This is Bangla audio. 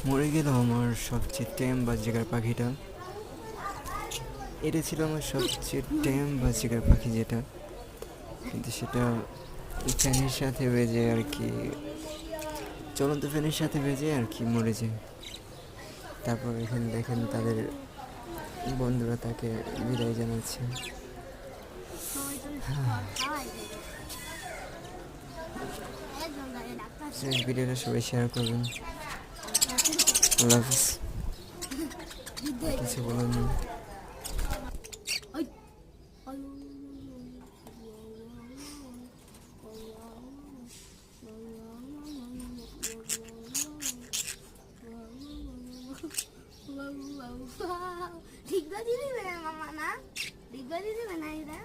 মরে গেল আমার সবচেয়ে টেম বাজিকার পাখিটা। এটা ছিল আমার সবচেয়ে টেম বাজিকার পাখি যেটা, কিন্তু সেটা ফ্যানের সাথে বেজে আর কি, চলন্ত ফ্যানের সাথে বেজে আর কি মরে যায়। তারপর এখানে দেখেন তাদের বন্ধুরা তাকে বিদায় জানাচ্ছে। ভিডিওটা সবাই শেয়ার করবেন। আল্লাহ হাফিজ। কিছু বলার নেই। ঠিক করে দিবি না মামা, না ঠিক করে দিবি না এটা।